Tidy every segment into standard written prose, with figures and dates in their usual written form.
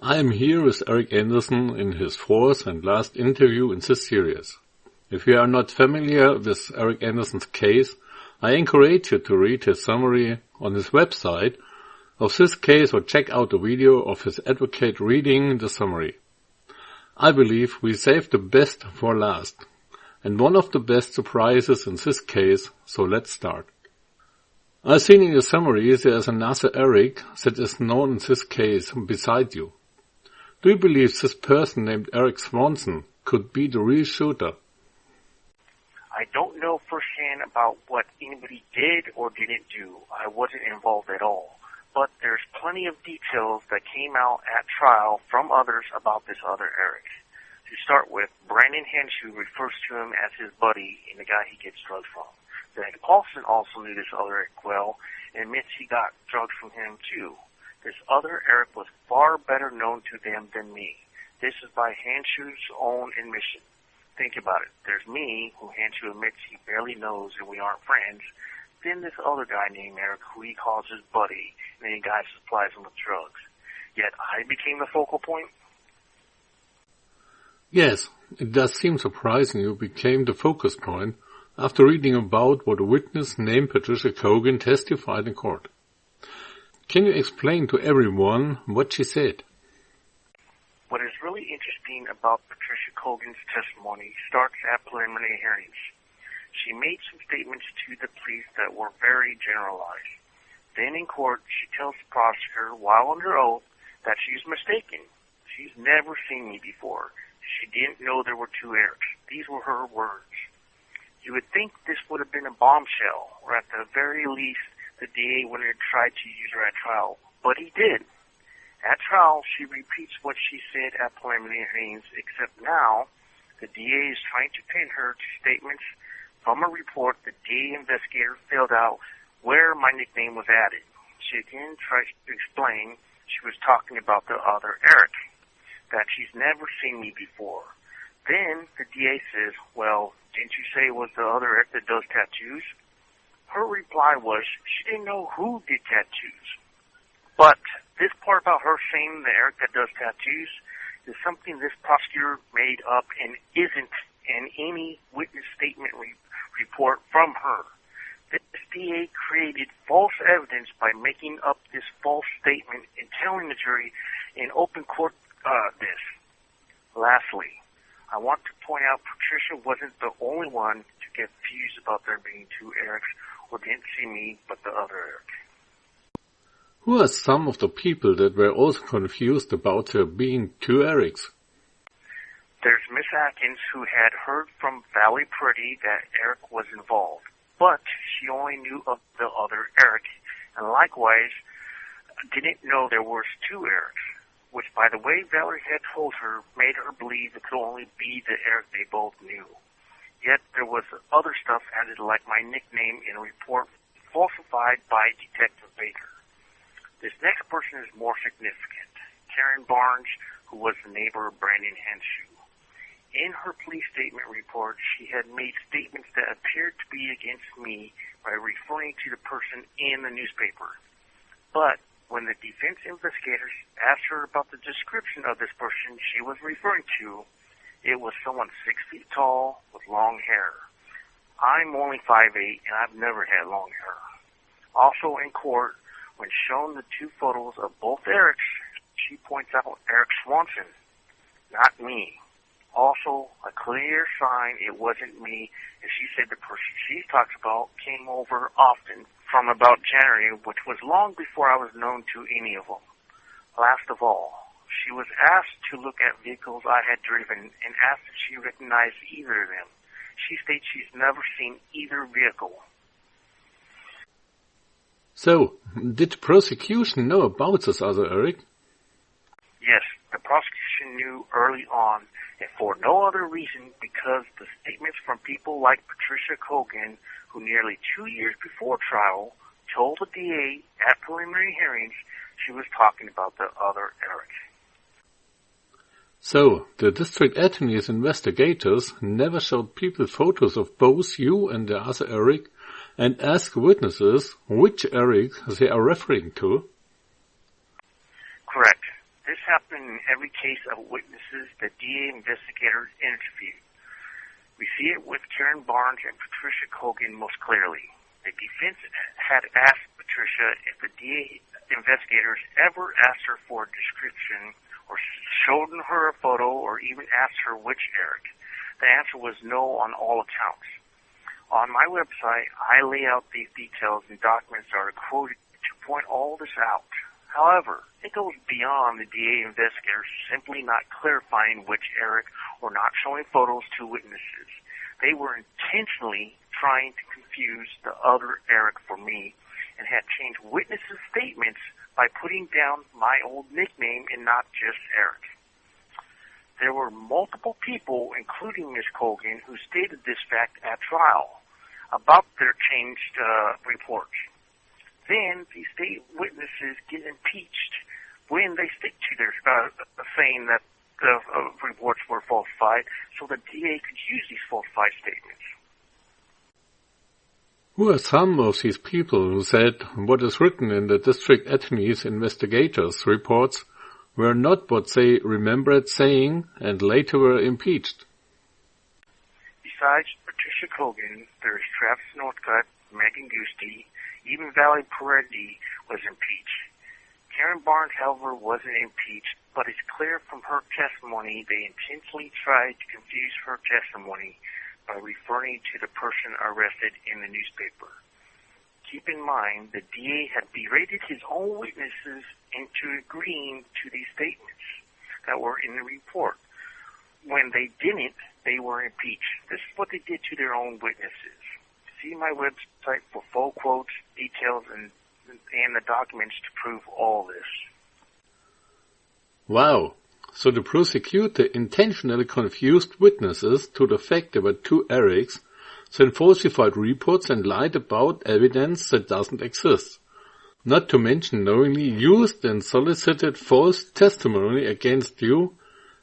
I am here with Eric Anderson in his fourth and last interview in this series. If you are not familiar with Eric Anderson's case, I encourage you to read his summary on his website of this case or check out the video of his advocate reading the summary. I believe we saved the best for last, and one of the best surprises in this case, so let's start. I've seen in your summary there is another Eric that is known in this case beside you. Do you believe this person named Eric Swanson could be the real shooter? I don't know firsthand about what anybody did or didn't do. I wasn't involved at all. But there's plenty of details that came out at trial from others about this other Eric. To start with, Brandon Henshaw refers to him as his buddy and the guy he gets drugs from. Greg Paulson also knew this other Eric well and admits he got drugs from him too. This other Eric was far better known to them than me. This is by Henshaw's own admission. Think about it. There's me, who Henshaw admits he barely knows and we aren't friends. Then this other guy named Eric, who he calls his buddy, and then the guy supplies him with drugs. Yet I became the focal point? Yes, it does seem surprising you became the focus point after reading about what a witness named Patricia Cogan testified in court. Can you explain to everyone what she said? What is really interesting about Patricia Cogan's testimony starts at preliminary hearings. She made some statements to the police that were very generalized. Then in court, she tells the prosecutor, while under oath, that she's mistaken. She's never seen me before. She didn't know there were two Erics. These were her words. You would think this would have been a bombshell, or at the very least, the DA wouldn't have tried to use her at trial, but he did. At trial, she repeats what she said at preliminary hearings, except now the DA is trying to pin her to statements from a report the DA investigator filled out where my nickname was added. She again tries to explain she was talking about the other Eric, that she's never seen me before. Then the DA says, well, didn't you say it was the other Eric that does tattoos? Her reply was she didn't know who did tattoos. But this part about her saying the Eric that does tattoos is something this prosecutor made up and isn't in any witness statement report from her. This DA created false evidence by making up this false statement and telling the jury in open court this. Lastly, I want to point out Patricia wasn't the only one to get confused about there being two Erics or didn't see me but the other Eric. Who are some of the people that were also confused about there being two Erics? There's Miss Atkins, who had heard from Valley Pretty that Eric was involved, but she only knew of the other Eric, and likewise didn't know there was two Erics, which, by the way Valerie had told her, made her believe it could only be the Eric they both knew. Yet there was other stuff added, like my nickname in a report falsified by Detective Baker. This next person is more significant, Karen Barnes, who was the neighbor of Brandon Henshaw. In her police statement report, she had made statements that appeared to be against me by referring to the person in the newspaper. But when the defense investigators asked her about the description of this person she was referring to, it was someone 6 feet tall with long hair. I'm only 5'8", and I've never had long hair. Also in court, when shown the two photos of both Erics, she points out Eric Swanson, not me. Also, a clear sign it wasn't me, and she said the person she talks about came over often from about January, which was long before I was known to any of them. Last of all, she was asked to look at vehicles I had driven and asked if she recognized either of them. She states she's never seen either vehicle. So, did the prosecution know about this other Eric? Yes, the prosecution knew early on, and for no other reason because the statements from people like Patricia Cogan, who nearly 2 years before trial told the DA at preliminary hearings she was talking about the other Eric. So, the district attorney's investigators never showed people photos of both you and the other Eric and asked witnesses which Eric they are referring to? Correct. This happened in every case of witnesses the DA investigators interviewed. We see it with Karen Barnes and Patricia Cogan most clearly. The defense had asked Patricia if the DA investigators ever asked her for a description or showed her a photo or even asked her which Eric. The answer was no on all accounts. On my website, I lay out these details and documents that are quoted to point all this out. However, it goes beyond the DA investigators simply not clarifying which Eric or not showing photos to witnesses. They were intentionally trying to confuse the other Eric for me and had changed witnesses' statements by putting down my old nickname and not just Eric. There were multiple people, including Ms. Cogan, who stated this fact at trial about their changed reports. Then these state witnesses get impeached when they stick to their saying that the reports were falsified, so the DA could use these falsified statements. Who are some of these people who said what is written in the district attorney's investigators' reports were not what they remembered saying and later were impeached? Besides Patricia Cogan, there is Travis Northcutt, Megan Gusti, even Valerie Peretti was impeached. Karen Barnes, however, wasn't impeached, but it's clear from her testimony they intentionally tried to confuse her testimony by referring to the person arrested in the newspaper. Keep in mind, the DA had berated his own witnesses into agreeing to these statements that were in the report. When they didn't, they were impeached. This is what they did to their own witnesses. See my website for full quotes, details, and the documents to prove all this. Wow. So the prosecutor intentionally confused witnesses to the fact there were two Erics, then falsified reports and lied about evidence that doesn't exist. Not to mention knowingly used and solicited false testimony against you,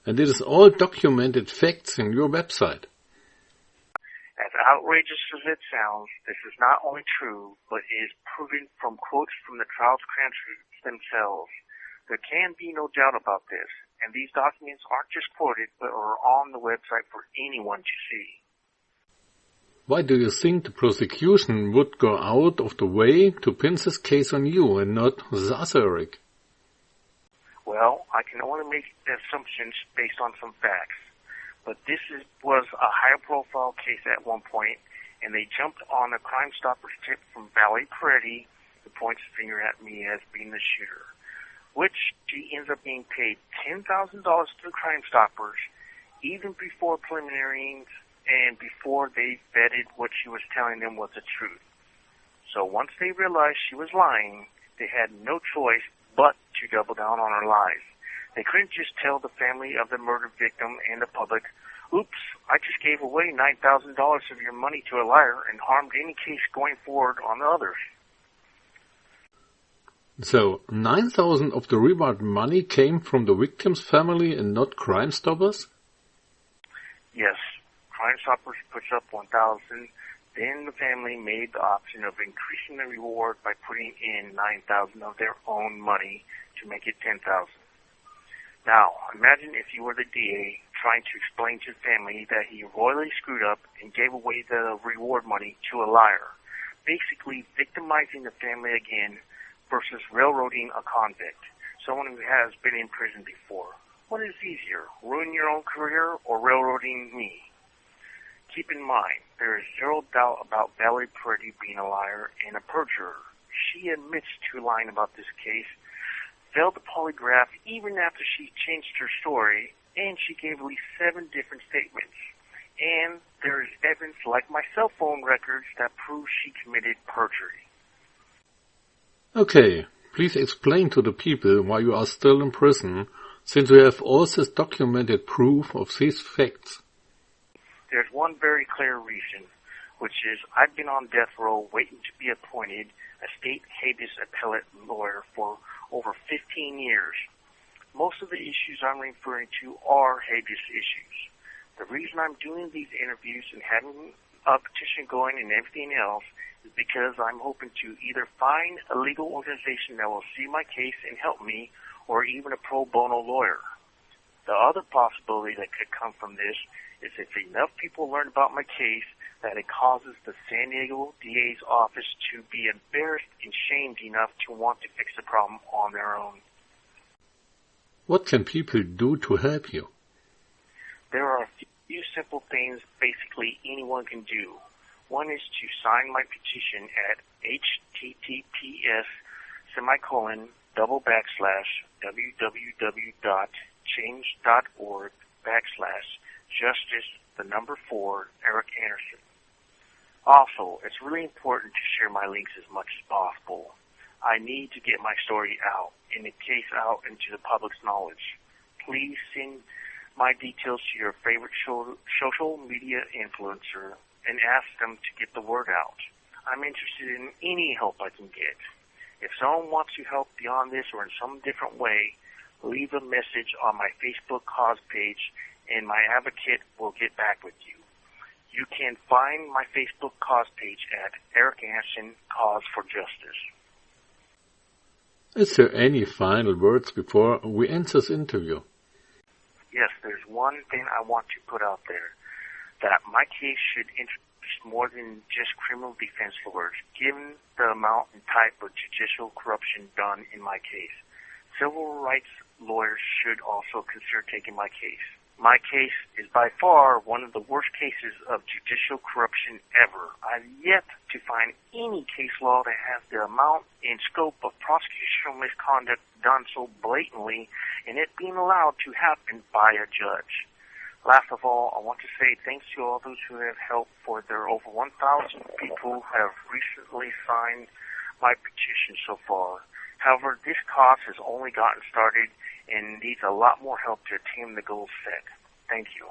and it is all documented facts in your website. As outrageous as it sounds, this is not only true, but is proven from quotes from the trial transcripts themselves. There can be no doubt about this, and these documents aren't just quoted, but are on the website for anyone to see. Why do you think the prosecution would go out of the way to pin this case on you and not the other Eric? Well, I can only make assumptions based on some facts. But this was a high-profile case at one point, and they jumped on a Crime Stoppers tip from Valerie Peretti, who points a finger at me as being the shooter, which she ends up being paid $10,000 to Crime Stoppers, even before preliminaries and before they vetted what she was telling them was the truth. So once they realized she was lying, they had no choice but to double down on her lies. They couldn't just tell the family of the murder victim and the public, oops, I just gave away $9,000 of your money to a liar and harmed any case going forward on the others. So, 9,000 of the reward money came from the victim's family and not Crime Stoppers? Yes. Crime Stoppers puts up 1,000. Then the family made the option of increasing the reward by putting in 9,000 of their own money to make it 10,000. Now, imagine if you were the DA trying to explain to the family that he royally screwed up and gave away the reward money to a liar, basically victimizing the family again versus railroading a convict, someone who has been in prison before. What is easier, ruin your own career or railroading me? Keep in mind, there is zero doubt about Valerie Peretti being a liar and a perjurer. She admits to lying about this case, failed the polygraph even after she changed her story, and she gave at least 7 different statements. And there is evidence like my cell phone records that proves she committed perjury. Okay, please explain to the people why you are still in prison, since we have all this documented proof of these facts. There's one very clear reason, which is I've been on death row waiting to be appointed a state habeas appellate lawyer for over 15 years. Most of the issues I'm referring to are habeas issues. The reason I'm doing these interviews and having a petition going and everything else is because I'm hoping to either find a legal organization that will see my case and help me, or even a pro bono lawyer. The other possibility that could come from this is if enough people learn about my case that it causes the San Diego DA's office to be embarrassed and shamed enough to want to fix the problem on their own. What can people do to help you? There are a few simple things basically anyone can do. One is to sign my petition at https://www.change.org/justice4 Eric Anderson. Also, it's really important to share my links as much as possible. I need to get my story out and the case out into the public's knowledge. Please send my details to your favorite social media influencer and ask them to get the word out. I'm interested in any help I can get. If someone wants to help beyond this or in some different way, leave a message on my Facebook cause page and my advocate will get back with you. You can find my Facebook cause page at Eric Anderson Cause for Justice. Is there any final words before we end this interview? Yes, there's one thing I want to put out there, that my case should interest more than just criminal defense lawyers, given the amount and type of judicial corruption done in my case. Civil rights lawyers should also consider taking my case. My case is by far one of the worst cases of judicial corruption ever. I've yet to find any case law that has the amount and scope of prosecutorial misconduct done so blatantly and it being allowed to happen by a judge. Last of all, I want to say thanks to all those who have helped. For there are over 1,000 people who have recently signed my petition so far. However, this cause has only gotten started and needs a lot more help to attain the goals set. Thank you.